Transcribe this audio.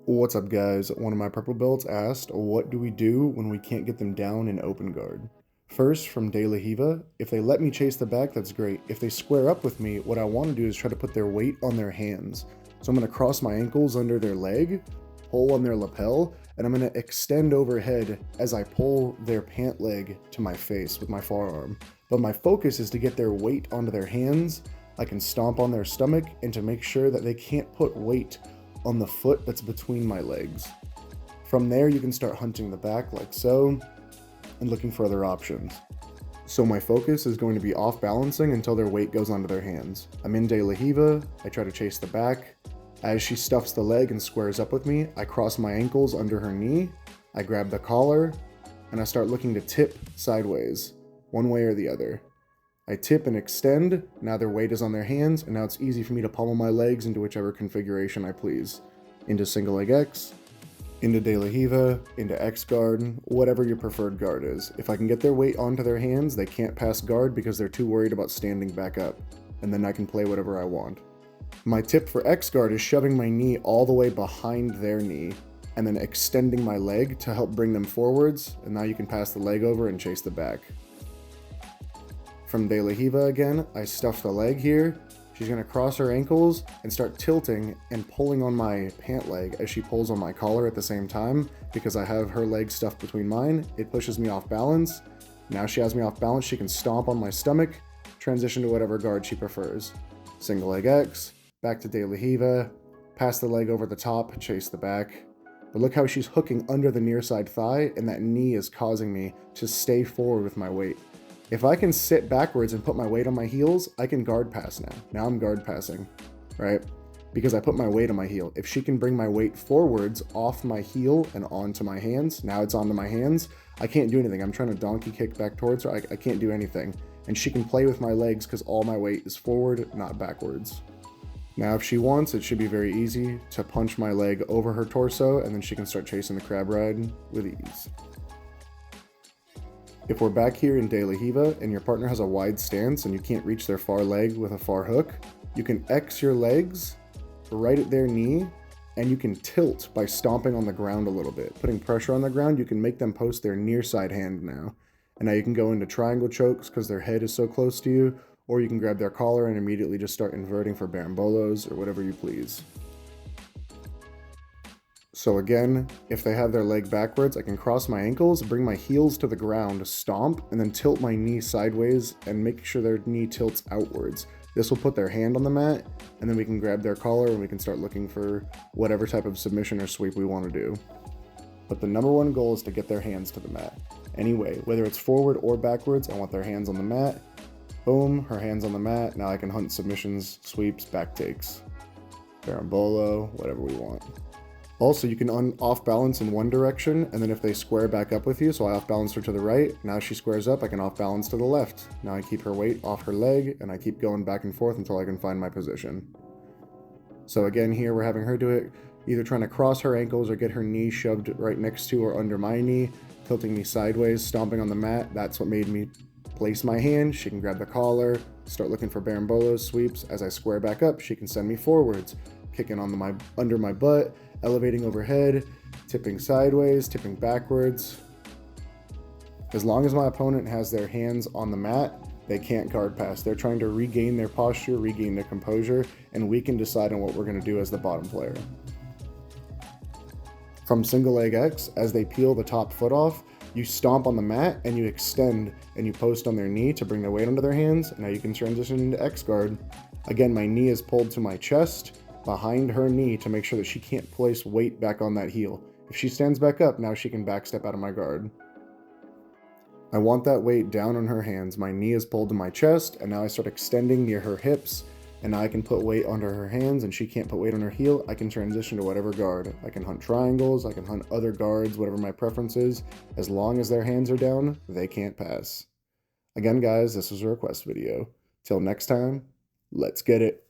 What's up, guys? One of my purple belts asked, what do we do when we can't get them down in open guard? First, from De La Hiva, if they let me chase the back, that's great. If they square up with me, what I want to do is try to put their weight on their hands. So I'm going to cross my ankles under their leg, pull on their lapel, and I'm going to extend overhead as I pull their pant leg to my face with my forearm. But my focus is to get their weight onto their hands. I can stomp on their stomach and to make sure that they can't put weight on the foot that's between my legs. From there, you can start hunting the back like so, and looking for other options. So my focus is going to be off balancing until their weight goes onto their hands. I'm in De La Hiva, I try to chase the back. As she stuffs the leg and squares up with me, I cross my ankles under her knee, I grab the collar, and I start looking to tip sideways, one way or the other. I tip and extend, now their weight is on their hands, and now it's easy for me to pummel my legs into whichever configuration I please. Into single leg X, into De La Hiva, into X guard, whatever your preferred guard is. If I can get their weight onto their hands, they can't pass guard because they're too worried about standing back up, and then I can play whatever I want. My tip for X guard is shoving my knee all the way behind their knee, and then extending my leg to help bring them forwards, and now you can pass the leg over and chase the back. From De La Hiva again, I stuff the leg here. She's going to cross her ankles and start tilting and pulling on my pant leg as she pulls on my collar at the same time. Because I have her leg stuffed between mine, it pushes me off balance. Now she has me off balance, she can stomp on my stomach, transition to whatever guard she prefers. Single leg X, back to De La Hiva, pass the leg over the top, chase the back. But look how she's hooking under the near side thigh, and that knee is causing me to stay forward with my weight. If I can sit backwards and put my weight on my heels, I can guard pass now. Now I'm guard passing, right? Because I put my weight on my heel. If she can bring my weight forwards off my heel and onto my hands, now it's onto my hands, I can't do anything. I'm trying to donkey kick back towards her. I can't do anything. And she can play with my legs because all my weight is forward, not backwards. Now if she wants, it should be very easy to punch my leg over her torso, and then she can start chasing the crab ride with ease. If we're back here in De La Hiva and your partner has a wide stance and you can't reach their far leg with a far hook, you can X your legs right at their knee, and you can tilt by stomping on the ground a little bit. Putting pressure on the ground, you can make them post their near side hand now. And now you can go into triangle chokes because their head is so close to you, or you can grab their collar and immediately just start inverting for barambolos or whatever you please. So again, if they have their leg backwards, I can cross my ankles, bring my heels to the ground, stomp, and then tilt my knee sideways and make sure their knee tilts outwards. This will put their hand on the mat, and then we can grab their collar and we can start looking for whatever type of submission or sweep we want to do. But the number one goal is to get their hands to the mat. Anyway, whether it's forward or backwards, I want their hands on the mat. Boom, her hands on the mat. Now I can hunt submissions, sweeps, back takes, barambolo, whatever we want. Also, you can off balance in one direction, and then if they square back up with you, so I off balance her to the right, now she squares up, I can off balance to the left. Now I keep her weight off her leg, and I keep going back and forth until I can find my position. So again, here we're having her do it, either trying to cross her ankles or get her knee shoved right next to or under my knee, tilting me sideways, stomping on the mat. That's what made me place my hand. She can grab the collar, start looking for barambolos, sweeps. As I square back up, she can send me forwards, kicking on under my butt, elevating overhead, tipping sideways, tipping backwards. As long as my opponent has their hands on the mat, they can't guard pass. They're trying to regain their posture, regain their composure, and we can decide on what we're going to do as the bottom player. From single leg X, as they peel the top foot off, you stomp on the mat and you extend and you post on their knee to bring their weight onto their hands. Now you can transition into X guard. Again, my knee is pulled to my chest, behind her knee, to make sure that she can't place weight back on that heel. If she stands back up, now she can backstep out of my guard. I want that weight down on her hands. My knee is pulled to my chest, and now I start extending near her hips, and now I can put weight onto her hands, and she can't put weight on her heel. I can transition to whatever guard. I can hunt triangles, I can hunt other guards, whatever my preference is. As long as their hands are down, they can't pass. Again, guys, this was a request video. Till next time, let's get it.